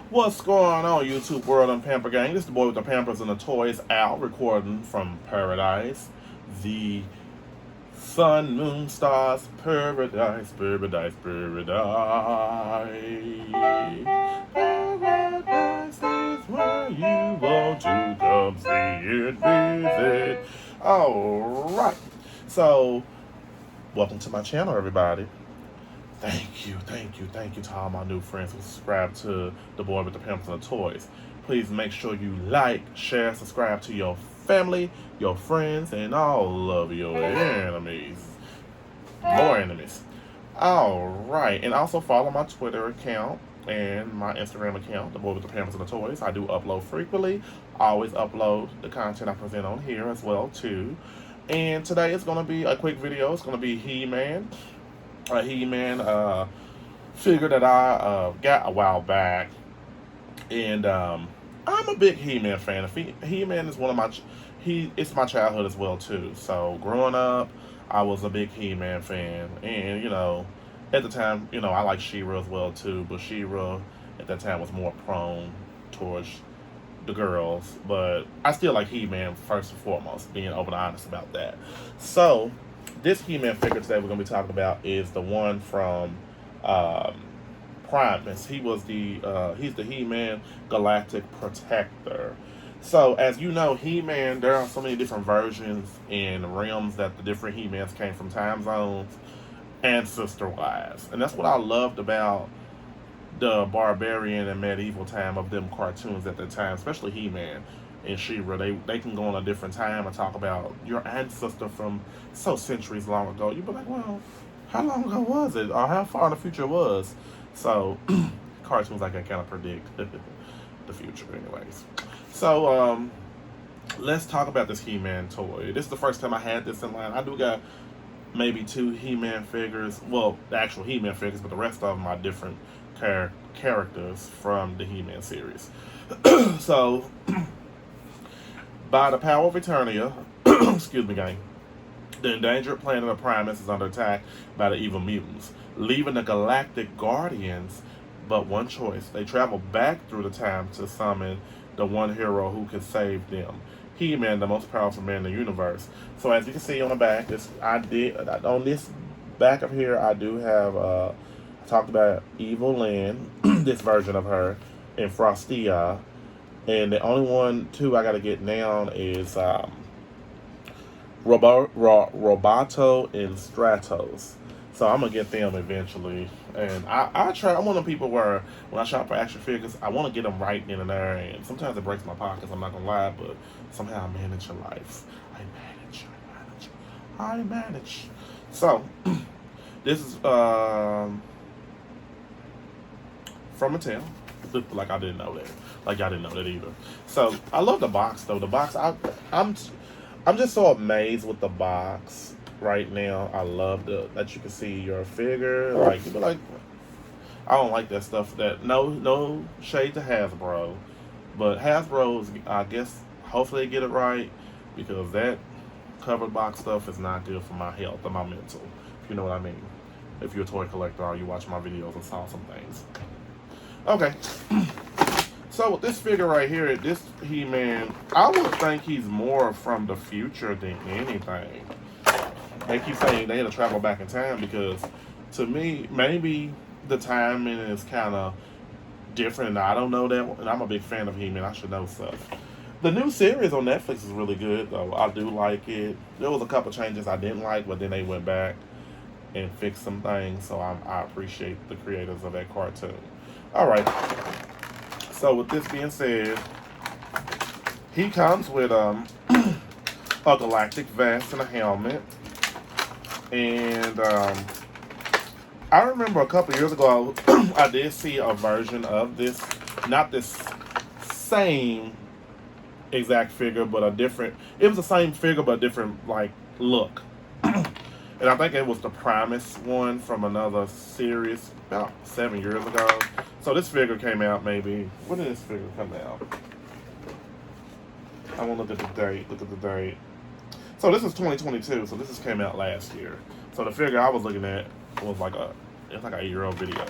What's going on, YouTube world and Pamper Gang? This is the boy with the Pampers and the Toys, Al, recording from Paradise. The sun, moon, stars, paradise, paradise, paradise. Paradise is where you want to come see and visit. Alright, so welcome to my channel, everybody. Thank you to all my new friends who subscribe to the boy with the Pampers and the Toys. Please make sure you like, share, subscribe to your family, your friends, and all of your enemies. More enemies. Alright, and also follow my Twitter account and my Instagram account, the boy with the Pampers and the Toys. I do upload frequently. I always upload the content I present on here as well, too. And today is going to be a quick video. It's going to be He-Man. A He-Man figure that I got a while back, and I'm a big He-Man fan. He-Man is one of my it's my childhood as well too. So growing up, I was a big He-Man fan, and at the time, I like She-Ra as well too. But She-Ra at that time was more prone towards the girls, but I still like He-Man first and foremost. Being open and honest about that. So this He-Man figure today we're going to be talking about is the one from Primus. He's the He-Man Galactic Protector. So as you know, He-Man, there are so many different versions and realms that the different He-Mans came from, time zones, ancestor-wise. And that's what I loved about the barbarian and medieval time of them cartoons at the time, especially He-Man and She-Ra. They can go on a different time and talk about your ancestor from centuries long ago. You'd be like, well, how long ago was it? Or how far in the future it was? So, cartoons like that kind of predict the future anyways. So, let's talk about this He-Man toy. This is the first time I had this in line. I do got maybe 2 He-Man figures. Well, the actual He-Man figures, but the rest of them are different characters from the He-Man series. So, by the power of Eternia, excuse me, gang, the endangered planet of Primus is under attack by the evil mutants, leaving the Galactic Guardians but one choice. They travel back through the time to summon the one hero who can save them. He-Man, the most powerful man in the universe. So as you can see on the back, on this back of here, I do have I talked about Evil Lynn, this version of her, and Frostia. And the only two I gotta get down is Roboto and Stratos. So I'm gonna get them eventually. And I try. I'm one of the people where when I shop for action figures, I want to get them right in there. And sometimes it breaks my pockets. I'm not gonna lie, but somehow I manage your life. I manage. So this is from Mattel. Like I didn't know that. Like y'all didn't know that either. So I love the box though. The box, I'm just so amazed with the box right now. I love that you can see your figure. Like you be like, I don't like that stuff. That no shade to Hasbro, but Hasbro's, I guess, hopefully they get it right, because that covered box stuff is not good for my health or my mental. If you know what I mean. If you're a toy collector or you watch my videos and saw some things. Okay. So with this figure right here, this He-Man, I would think he's more from the future than anything. They keep saying they had to travel back in time because, to me, maybe the timing is kind of different. I don't know that, and I'm a big fan of He-Man. I should know stuff. The new series on Netflix is really good, though. I do like it. There was a couple changes I didn't like, but then they went back and fixed some things, so I appreciate the creators of that cartoon. All right. So with this being said, he comes with a galactic vest and a helmet. And I remember a couple years ago, I did see a version of this, not this same exact figure, but a different, it was the same figure, but a different, like, look. And I think it was the Primus one from another series about 7 years ago. So this figure came out maybe, when did this figure come out? I want to look at the date. So this is 2022, so this came out last year. So the figure I was looking at was like it's like a 8-year-old video.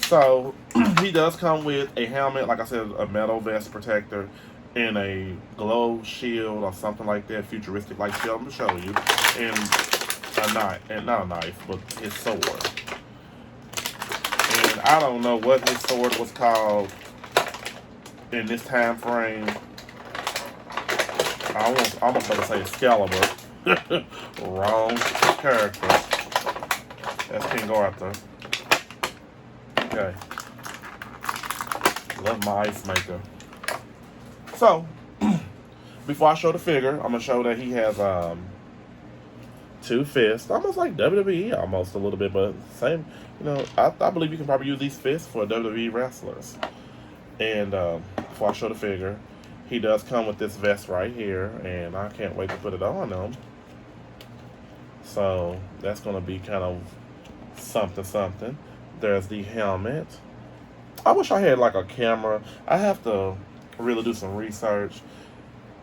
So he does come with a helmet, like I said, a metal vest protector, and a glow shield or something like that, futuristic like shield. I'm gonna show you, and a knife, and not a knife, but his sword. And I don't know what his sword was called in this time frame. I almost about to say Excalibur. Wrong character. That's King Arthur. Okay. Love my ice maker. So, before I show the figure, I'm gonna show that he has two fists, almost like WWE, almost a little bit, but same. You know, I believe you can probably use these fists for WWE wrestlers. And before I show the figure, he does come with this vest right here, and I can't wait to put it on him. So that's gonna be kind of something, something. There's the helmet. I wish I had like a camera. I have to really do some research.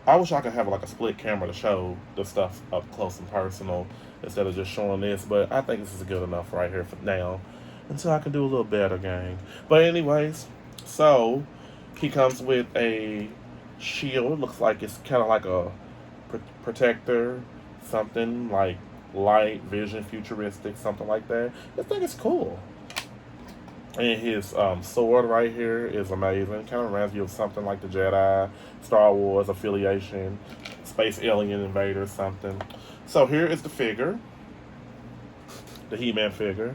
I wish I could have like a split camera to show the stuff up close and personal instead of just showing this. But I think this is good enough right here for now until I can do a little better, gang. But anyways, so he comes with a shield. Looks like it's kind of like a protector, something like light vision, futuristic, something like that. I think it's cool. And his sword right here is amazing. Kind of reminds you of something like the Jedi, Star Wars affiliation, Space Alien Invaders, something. So here is the figure, the He-Man figure.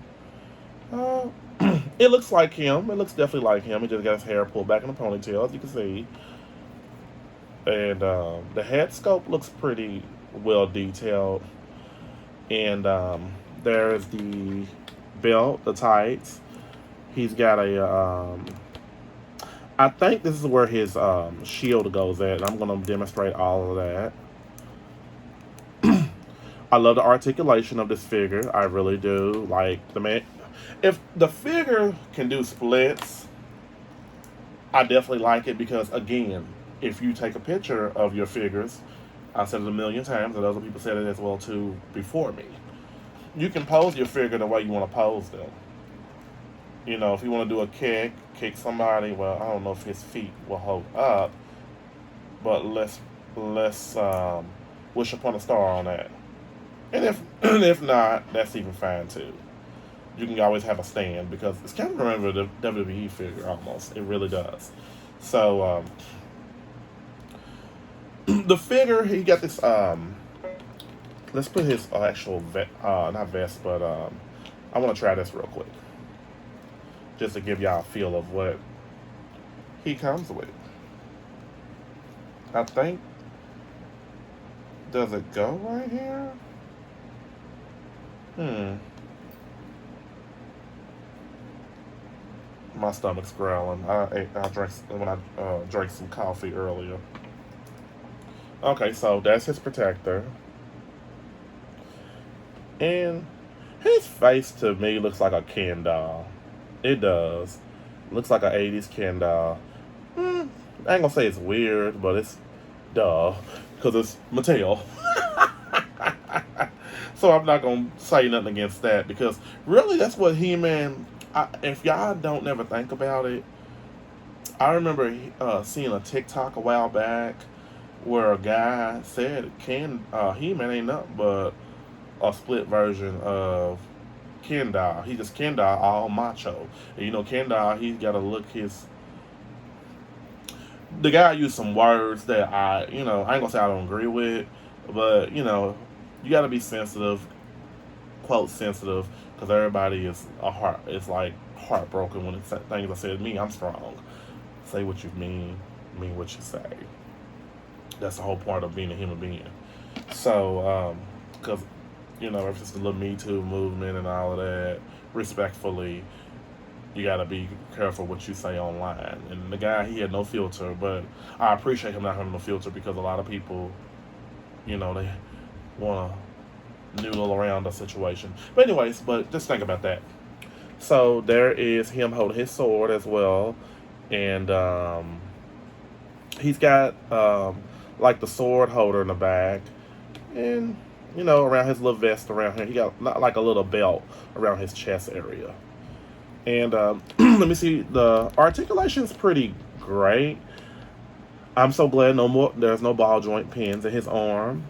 It looks like him. It looks definitely like him. He just got his hair pulled back in a ponytail, as you can see. And the head sculpt looks pretty well detailed. And there's the belt, the tights. He's got a, I think this is where his shield goes at. I'm going to demonstrate all of that. I love the articulation of this figure. I really do. Like, the man, if the figure can do splits, I definitely like it because, again, if you take a picture of your figures, I've said it a million times, and other people said it as well too before me. You can pose your figure the way you want to pose them. You know, if you want to do a kick somebody, well, I don't know if his feet will hold up, but let's wish upon a star on that. And if not, that's even fine too. You can always have a stand because it's kind of remember the WWE figure almost. It really does. So the figure, he got this. Let's put his actual not vest, but I want to try this real quick, just to give y'all a feel of what he comes with. I think, does it go right here? My stomach's growling. I drank when I drank some coffee earlier. Okay, so that's his protector. And his face to me looks like a Ken doll. It does. Looks like an 80s Ken doll. I ain't gonna say it's weird, but it's duh. Because it's Mattel. So I'm not gonna say nothing against that because really that's what He-Man. If y'all don't never think about it, I remember seeing a TikTok a while back where a guy said He-Man ain't nothing but a split version of Ken doll. He just Ken doll all macho. And you know Ken doll, he's got to look his. The guy used some words that I ain't gonna say I don't agree with, but you got to be sensitive, quote sensitive, because everybody is it's like heartbroken when it's things I said. Me, I'm strong. Say what you mean what you say. That's the whole part of being a human being. So, because ever since the little Me Too movement and all of that, respectfully, you got to be careful what you say online. And the guy, he had no filter, but I appreciate him not having no filter because a lot of people, they want to noodle around the situation. But anyways, just think about that. So there is him holding his sword as well, and he's got like the sword holder in the back, and around his little vest around here, he got like a little belt around his chest area. And let me see. The articulation is pretty great. I'm so glad no more. There's no ball joint pins in his arm.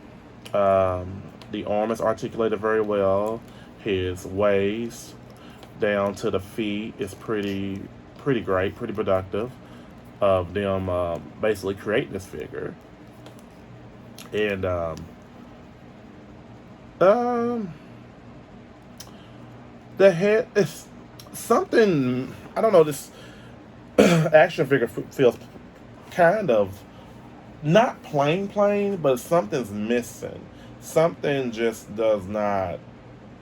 The arm is articulated very well. His waist down to the feet is pretty great, pretty productive of them basically creating this figure. And um, the head is something. I don't know. This action figure feels kind of not plain, but something's missing. Something just does not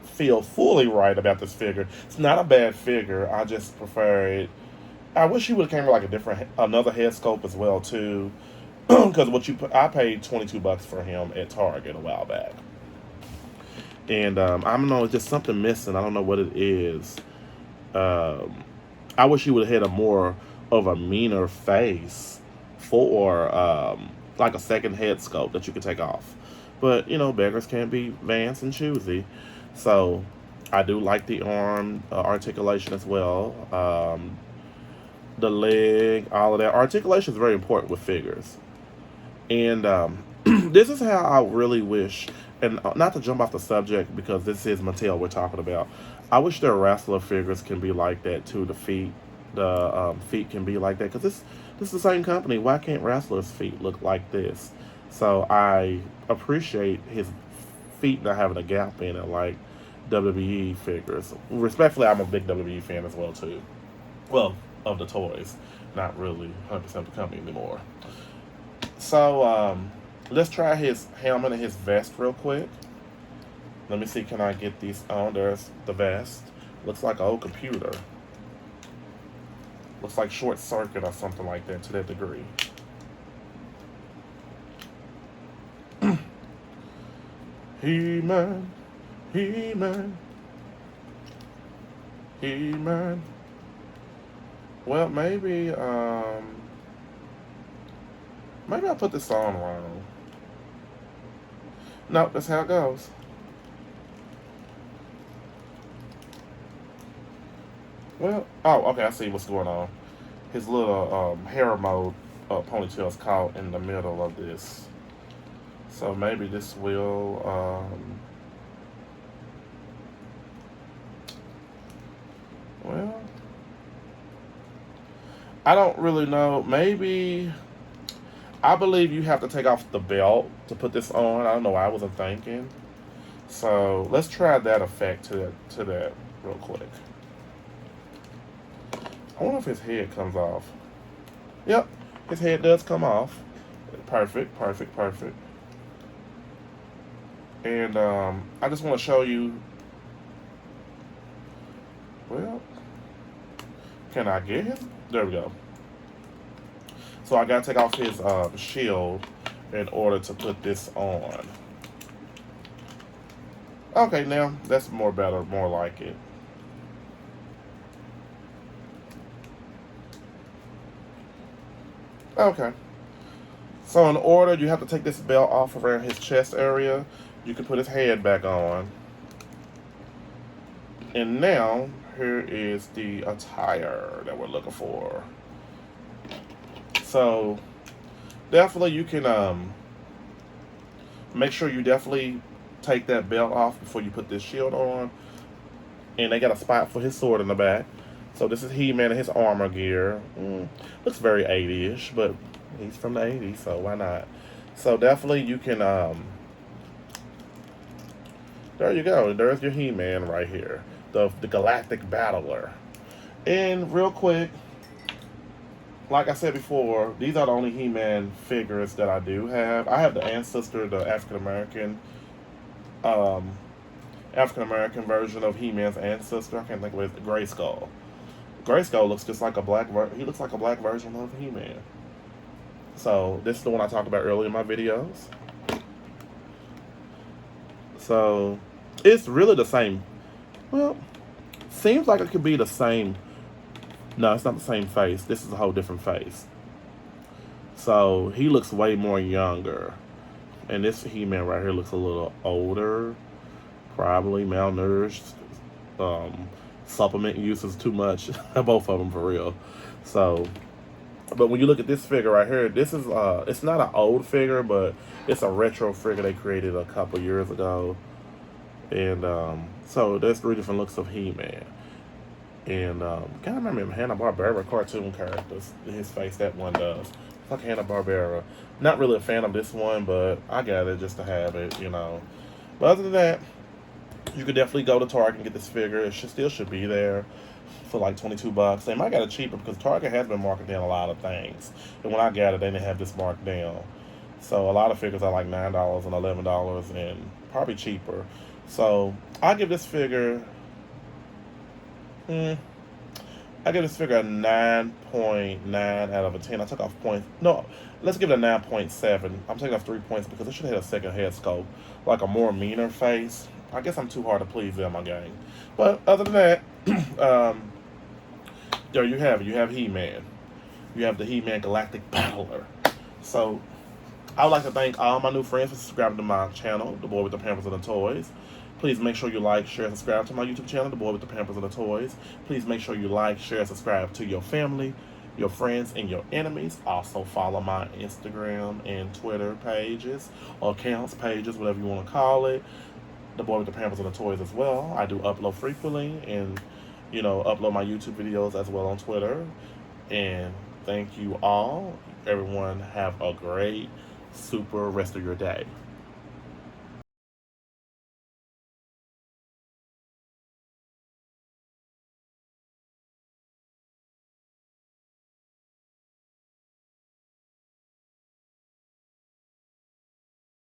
feel fully right about this figure. It's not a bad figure. I just prefer it. I wish he would have came with like a different, another head sculpt as well too. Because I paid $22 for him at Target a while back, and I don't know, it's just something missing. I don't know what it is. Um, I wish he would have had a more of a meaner face for like a second head sculpt that you could take off. But you know, beggars can't be Vance and choosy. So I do like the arm articulation as well. The leg, all of that. Articulation is very important with figures. And this is how I really wish, and not to jump off the subject because this is Mattel we're talking about. I wish their wrestler figures can be like that too. The feet can be like that because this is the same company. Why can't wrestlers' feet look like this? So I appreciate his feet not having a gap in it like WWE figures. Respectfully, I'm a big WWE fan as well too. Well, of the toys, not really 100% of the company anymore. So let's try his helmet and his vest real quick. Let me see, can I get these on? There's the vest. Looks like an old computer. Looks like short circuit or something like that to that degree. He-Man, He-Man, He-Man. Well, maybe I put this on wrong. No, that's how it goes. Well, oh, okay, I see what's going on. His little hair mode ponytail is caught in the middle of this. So maybe this will, well, I don't really know. Maybe, I believe you have to take off the belt to put this on. I don't know why I wasn't thinking. So let's try that effect to that real quick. I wonder if his head comes off. Yep, his head does come off. Perfect, perfect, perfect. And I just want to show you. Well, can I get him? There we go. So I gotta take off his shield in order to put this on. Okay, now that's more better, more like it. Okay. So in order, you have to take this belt off around his chest area. You can put his head back on. And now, here is the attire that we're looking for. So, definitely you can make sure you definitely take that belt off before you put this shield on. And they got a spot for his sword in the back. So this is He-Man and his armor gear. Looks very 80-ish, but he's from the 80s, so why not? So definitely you can, there you go. There's your He-Man right here. The Galactic Battler. And real quick, like I said before, these are the only He-Man figures that I do have. I have the Ancestor, the um, African-American version of He-Man's Ancestor. I can't think of it. Grayskull. Grayskull looks just like he looks like a black version of He-Man. So this is the one I talked about earlier in my videos. So it's really the same. Well, seems like it could be the same. No, it's not the same face. This is a whole different face. So he looks way more younger. And this He-Man right here looks a little older. Probably malnourished. supplement use is too much. Both of them for real. So, but when you look at this figure right here, this is it's not an old figure, but it's a retro figure they created a couple years ago. And so there's three different looks of He-Man. And can't remember Hanna-Barbera cartoon characters. His face, that one does. Fuck Hanna-Barbera. Not really a fan of this one, but I got it just to have it, you know. But other than that, you could definitely go to Target and get this figure. It still should be there for like $22. They might get it cheaper because Target has been marking down a lot of things. And when I got it, they didn't have this marked down. So a lot of figures are like $9 and $11 and probably cheaper. So I give this figure, I give this figure a 9.9 out of a 10. I took off points. No, let's give it a 9.7. I'm taking off 3 points because it should have had a second head sculpt, like a more meaner face. I guess I'm too hard to please in my game. But other than that, there you have it. You have He-Man. You have the He-Man Galactic Battler. So I would like to thank all my new friends for subscribing to my channel, The Boy with the Pampers and the Toys. Please make sure you like, share, and subscribe to my YouTube channel, The Boy with the Pampers and the Toys. Please make sure you like, share, and subscribe to your family, your friends, and your enemies. Also follow my Instagram and Twitter pages, or accounts, pages, whatever you want to call it. The Boy with the Pampers and the Toys as well. I do upload frequently and, you know, upload my YouTube videos as well on Twitter. And thank you all. Everyone have a great, super rest of your day.